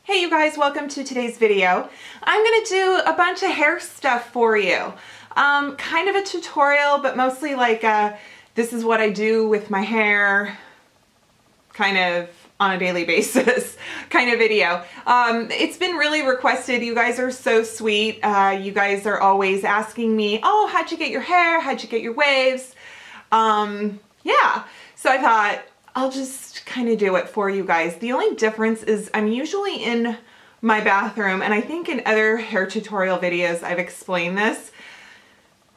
Hey you guys, welcome to today's video. I'm gonna do a bunch of hair stuff for you. Kind of a tutorial, but mostly like this is what I do with my hair, kind of on a daily basis kind of video. It's been really requested. You guys are so sweet. You guys are always asking me, oh, how'd you get your hair? How'd you get your waves? Yeah, so I thought, I'll just kind of do it for you guys. The only difference is I'm usually in my bathroom, and I think in other hair tutorial videos I've explained this,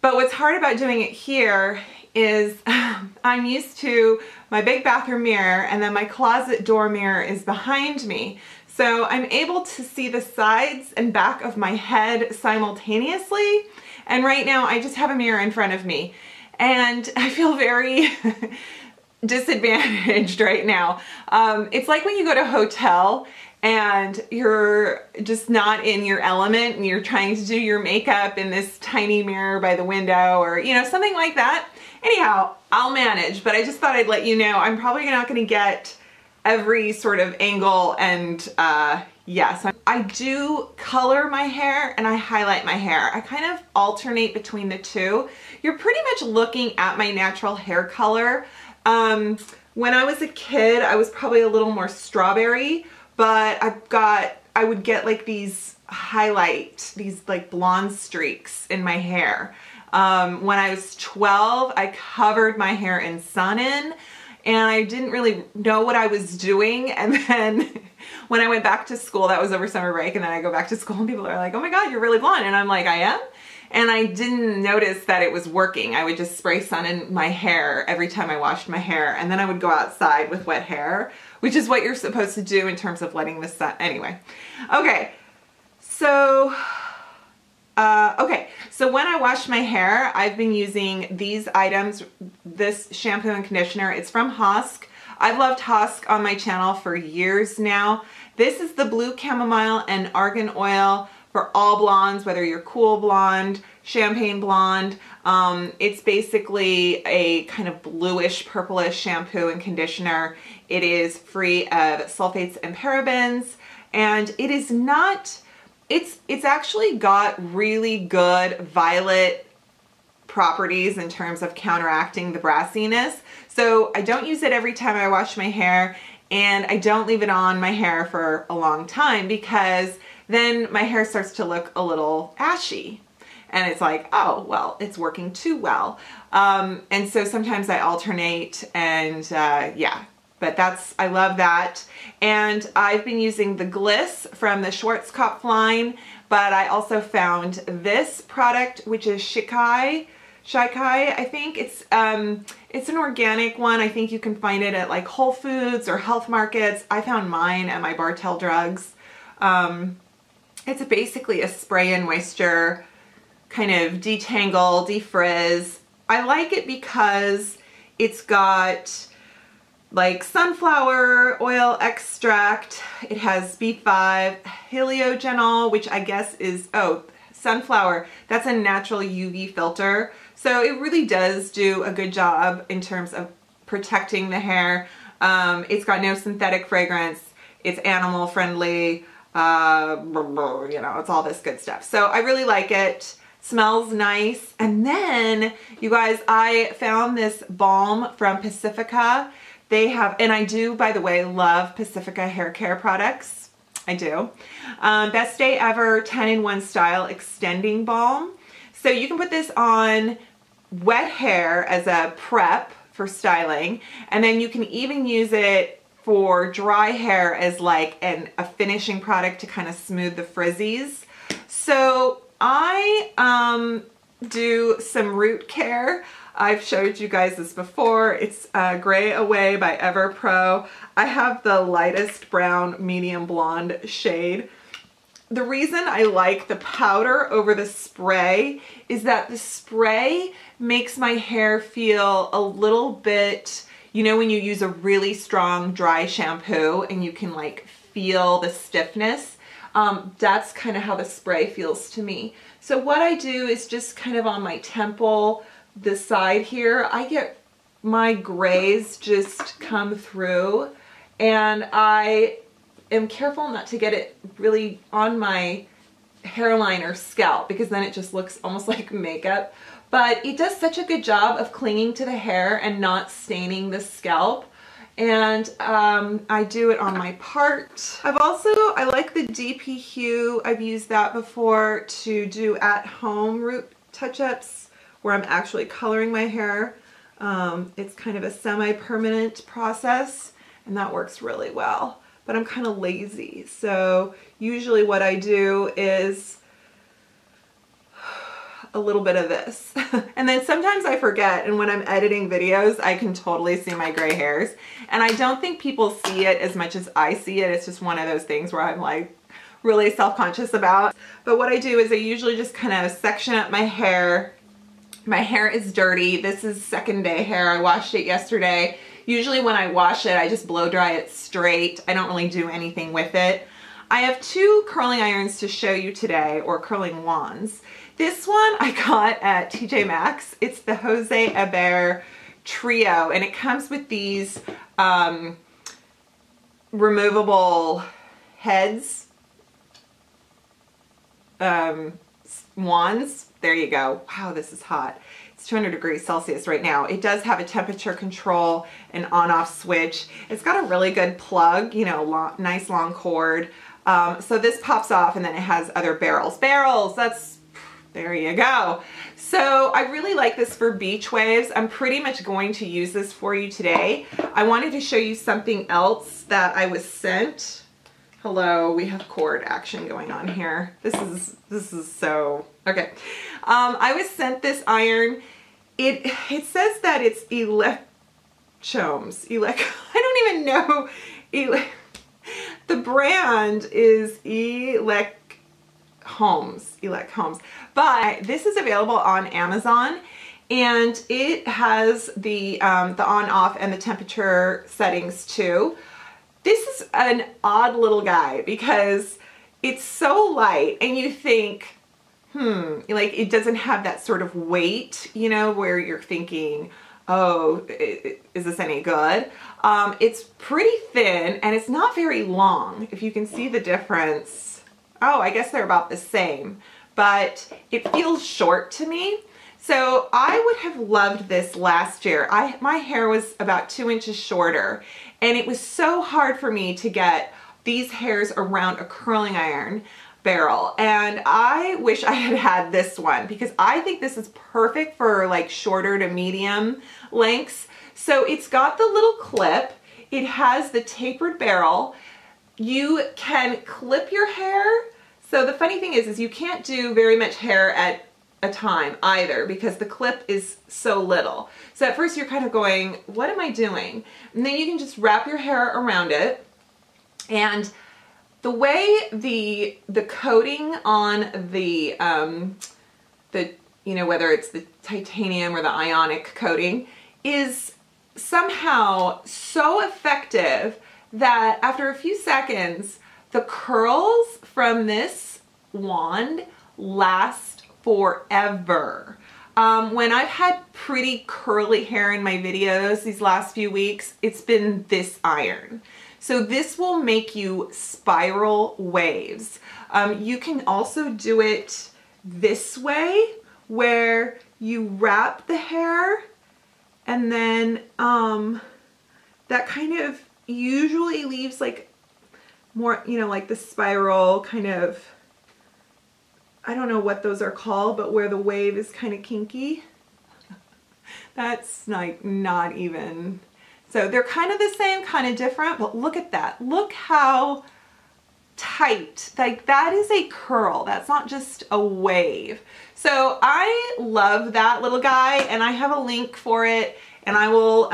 but what's hard about doing it here is I'm used to my big bathroom mirror, and then my closet door mirror is behind me. So I'm able to see the sides and back of my head simultaneously, and right now I just have a mirror in front of me, and I feel very disadvantaged right now. It's like when you go to a hotel and you're just not in your element and you're trying to do your makeup in this tiny mirror by the window, or you know, something like that. Anyhow, I'll manage, but I just thought I'd let you know I'm probably not going to get every sort of angle, and yes, I do color my hair and I highlight my hair. I kind of alternate between the two. You're pretty much looking at my natural hair color. When I was a kid, I was probably a little more strawberry, but I would get like these these like blonde streaks in my hair. When I was 12, I covered my hair in Sun-In, and I didn't really know what I was doing. And then when I went back to school, that was over summer break, and then I go back to school and people are like, oh my God, you're really blonde. And I'm like, I am? And I didn't notice that it was working. I would just spray sun in my hair every time I washed my hair, and then I would go outside with wet hair, which is what you're supposed to do in terms of letting the sun, anyway. Okay, so, so when I wash my hair, I've been using these items, this shampoo and conditioner. It's from Husk. I've loved Husk on my channel for years now. This is the Blue Chamomile and Argan Oil for all blondes, whether you're cool blonde, champagne blonde. It's basically a kind of bluish purplish shampoo and conditioner. It is free of sulfates and parabens, and it is not, it's actually got really good violet properties in terms of counteracting the brassiness. So I don't use it every time I wash my hair, and I don't leave it on my hair for a long time, because then my hair starts to look a little ashy. And it's like, oh, well, it's working too well. And so sometimes I alternate, and yeah, but I love that. And I've been using the Gliss from the Schwarzkopf line, but I also found this product, which is Shikai, I think. It's an organic one. I think you can find it at like Whole Foods or health markets. I found mine at my Bartell Drugs. It's basically a spray and moisture, kind of detangle, defrizz. I like it because it's got like sunflower oil extract. It has B5, heliogenol, which I guess is, oh, sunflower. That's a natural UV filter. So it really does do a good job in terms of protecting the hair. It's got no synthetic fragrance. It's animal friendly. You know, it's all this good stuff. So I really like it. Smells nice. And then, you guys, I found this balm from Pacifica. They have, and I do, by the way, love Pacifica hair care products. I do. Best Day Ever 10-in-1 Style Extending Balm. So you can put this on wet hair as a prep for styling, and then you can even use it for dry hair as like a finishing product to kind of smooth the frizzies. So I do some root care. I've showed you guys this before. It's Gray Away by Ever Pro. I have the lightest brown medium blonde shade. The reason I like the powder over the spray is that the spray makes my hair feel a little bit, you know, when you use a really strong dry shampoo and you can like feel the stiffness, that's kind of how the spray feels to me. So what I do is just kind of on my temple, this side here, I get my grays just come through, and I am careful not to get it really on my hairline or scalp, because then it just looks almost like makeup. But it does such a good job of clinging to the hair and not staining the scalp. And I do it on my part. I like the DP Hue. I've used that before to do at-home root touch-ups where I'm actually coloring my hair. It's kind of a semi-permanent process, and that works really well. But I'm kind of lazy, so usually what I do is a little bit of this. And then sometimes I forget, and when I'm editing videos, I can totally see my gray hairs. And I don't think people see it as much as I see it. It's just one of those things where I'm like really self-conscious about. But what I do is I usually just kind of section up my hair. My hair is dirty. This is second day hair. I washed it yesterday. Usually when I wash it, I just blow dry it straight. I don't really do anything with it. I have two curling irons to show you today, or curling wands. This one I got at TJ Maxx. It's the Jose Eber Trio, and it comes with these removable heads, wands. There you go. Wow, this is hot. It's 200 degrees Celsius right now. It does have a temperature control and on-off switch. It's got a really good plug, you know, nice long cord. So this pops off, and then it has other barrels. There you go. So I really like this for beach waves. I'm pretty much going to use this for you today. I wanted to show you something else that I was sent. Hello, we have cord action going on here. This is so, okay. I was sent this iron. It says that it's I don't even know. The brand is Elec Homes, but this is available on Amazon, and it has the on-off and the temperature settings too. This is an odd little guy because it's so light, and you think, like it doesn't have that sort of weight, you know, where you're thinking, oh, is this any good? It's pretty thin, and it's not very long, if you can see the difference. Oh, I guess they're about the same, but it feels short to me. So I would have loved this last year. My hair was about 2 inches shorter, and it was so hard for me to get these hairs around a curling iron barrel. And I wish I had had this one, because I think this is perfect for like shorter to medium lengths. So it's got the little clip. It has the tapered barrel. You can clip your hair. So the funny thing is you can't do very much hair at a time either, because the clip is so little. So at first you're kind of going, what am I doing? And then you can just wrap your hair around it. And the way the coating on the you know, whether it's the titanium or the ionic coating, is somehow so effective that after a few seconds, the curls from this wand last forever. When I've had pretty curly hair in my videos these last few weeks, it's been this iron. So this will make you spiral waves. You can also do it this way, where you wrap the hair, and then that kind of usually leaves like more, you know, like the spiral kind of, I don't know what those are called, but where the wave is kind of kinky. That's like not even, so they're kind of the same, kind of different, but look at that. Look how tight, like that is a curl. That's not just a wave. So I love that little guy, and I have a link for it, and I will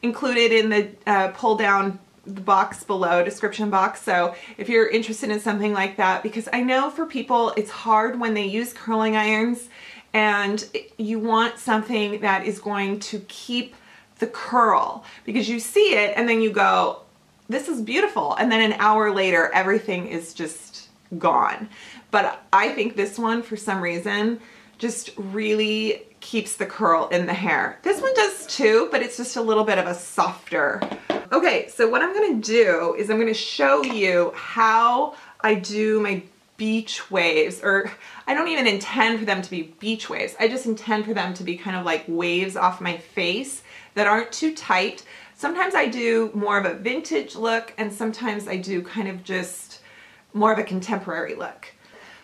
include it in the pull down the box below, description box. So if you're interested in something like that, because I know for people it's hard when they use curling irons and you want something that is going to keep the curl, because you see it and then you go, this is beautiful, and then an hour later everything is just gone. But I think this one, for some reason, just really keeps the curl in the hair. This one does too, but it's just a little bit of a softer. Okay, so what I'm gonna do is I'm gonna show you how I do my beach waves, or I don't even intend for them to be beach waves. I just intend for them to be kind of like waves off my face that aren't too tight. Sometimes I do more of a vintage look, and sometimes I do kind of just more of a contemporary look.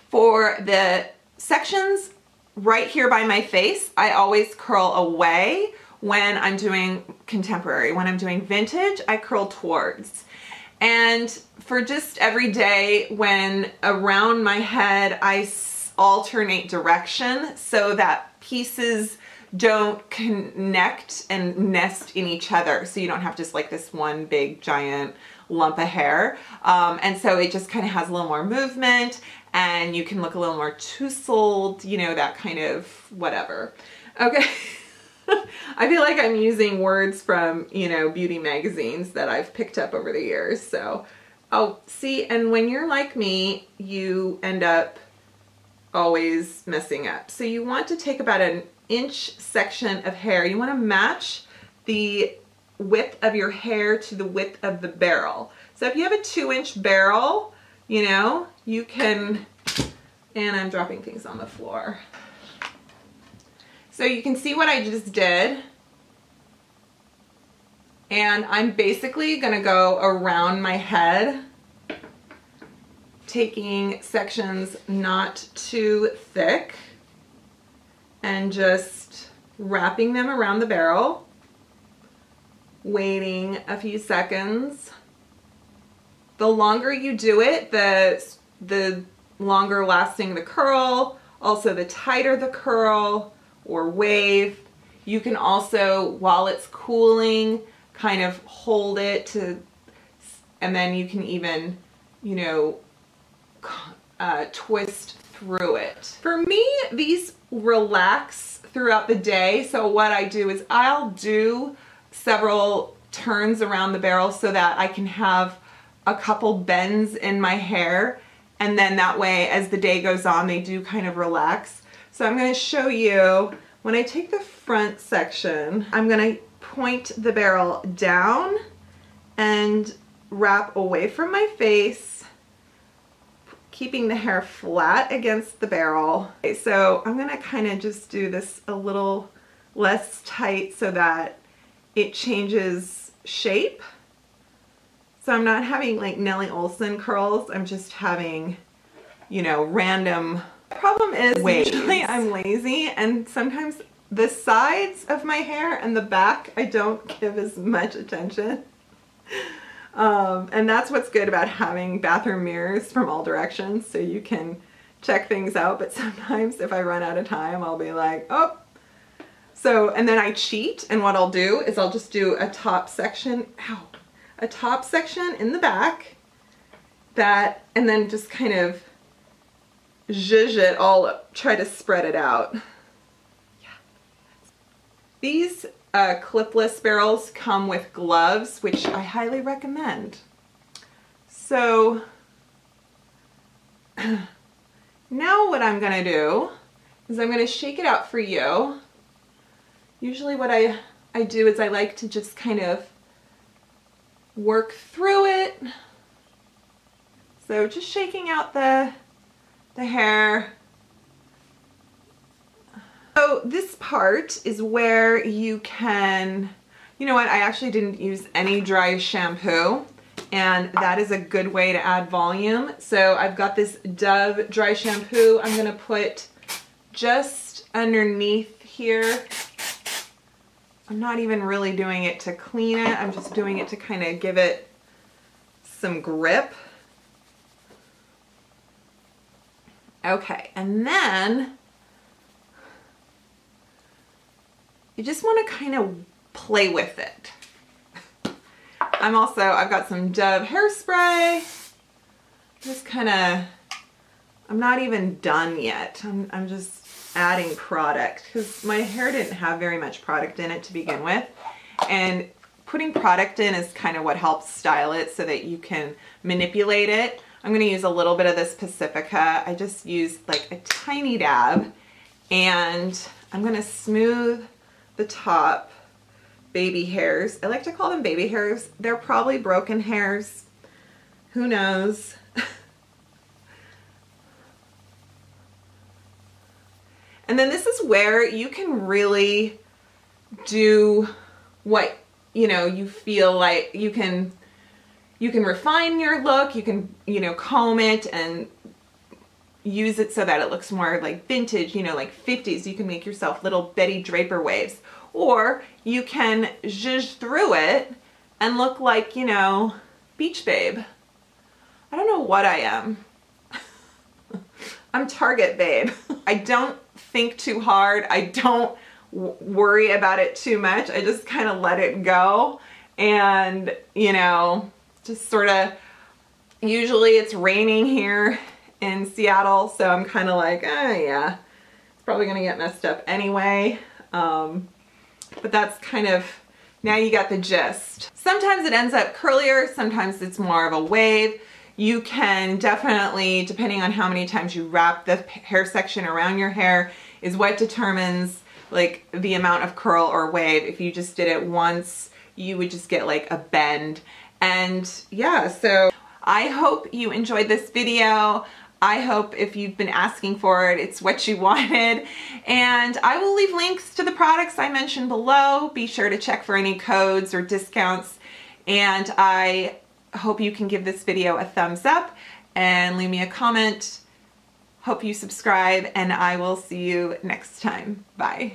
For the sections right here by my face, I always curl away when I'm doing contemporary. When I'm doing vintage, I curl towards. And for just every day, when around my head, I alternate direction so that pieces don't connect and nest in each other. So you don't have just like this one big giant lump of hair. And so it just kind of has a little more movement, and you can look a little more tousled, you know, that kind of whatever. Okay. I feel like I'm using words from, you know, beauty magazines that I've picked up over the years. So, oh, see, and when you're like me, you end up always messing up. So you want to take about an inch section of hair. You want to match the width of your hair to the width of the barrel. So if you have a 2-inch barrel, you know, you can, and I'm dropping things on the floor. So you can see what I just did. And I'm basically gonna go around my head, taking sections not too thick and just wrapping them around the barrel, waiting a few seconds. The longer you do it, the longer lasting the curl, also the tighter the curl or wave. You can also, while it's cooling, kind of hold it to, and then you can even, you know, twist through it. For me, these relax throughout the day. So what I do is I'll do several turns around the barrel so that I can have a couple bends in my hair, and then that way as the day goes on they do kind of relax. So I'm going to show you, when I take the front section, I'm going to point the barrel down and wrap away from my face, keeping the hair flat against the barrel. Okay, so I'm going to kind of just do this a little less tight so that it changes shape. So I'm not having like Nellie Olson curls, I'm just having, you know, random. Problem is, usually I'm lazy, and sometimes the sides of my hair and the back I don't give as much attention. And that's what's good about having bathroom mirrors from all directions, so you can check things out. But sometimes if I run out of time, I'll be like, oh. So, and then I cheat, and what I'll do is I'll just do a top section, a top section in the back, that, and then just kind of zhuzh it all up, try to spread it out. Yeah. These clipless barrels come with gloves, which I highly recommend. So now what I'm gonna do is I'm gonna shake it out for you. Usually what I do is I like to just kind of work through it. So just shaking out the hair. So this part is where you can, you know what, I actually didn't use any dry shampoo, and that is a good way to add volume. So I've got this Dove dry shampoo I'm gonna put just underneath here. I'm not even really doing it to clean it, I'm just doing it to kind of give it some grip. Okay, and then you just want to kind of play with it. I've got some Dove hairspray. Just kind of, I'm not even done yet. I'm just adding product because my hair didn't have very much product in it to begin with. And putting product in is kind of what helps style it so that you can manipulate it. I'm going to use a little bit of this Pacifica. I just used like a tiny dab, and I'm gonna smooth the top baby hairs. I like to call them baby hairs. They're probably broken hairs. Who knows? And then this is where you can really do what, you know, you feel like you can refine your look. You can, you know, comb it and use it so that it looks more like vintage, you know, like 50s. You can make yourself little Betty Draper waves. Or you can zhuzh through it and look like, you know, Beach Babe. I don't know what I am. I'm Target Babe. I don't think too hard. I don't worry about it too much. I just kind of let it go and, you know, just sort of, usually it's raining here in Seattle, so I'm kind of like, oh yeah, it's probably gonna get messed up anyway. But that's kind of, now you got the gist. Sometimes it ends up curlier, sometimes it's more of a wave. You can definitely, depending on how many times you wrap the hair section around your hair, is what determines like the amount of curl or wave. If you just did it once, you would just get like a bend. And yeah, so I hope you enjoyed this video. I hope if you've been asking for it, it's what you wanted. And I will leave links to the products I mentioned below. Be sure to check for any codes or discounts. And I hope you can give this video a thumbs up and leave me a comment. Hope you subscribe, and I will see you next time. Bye.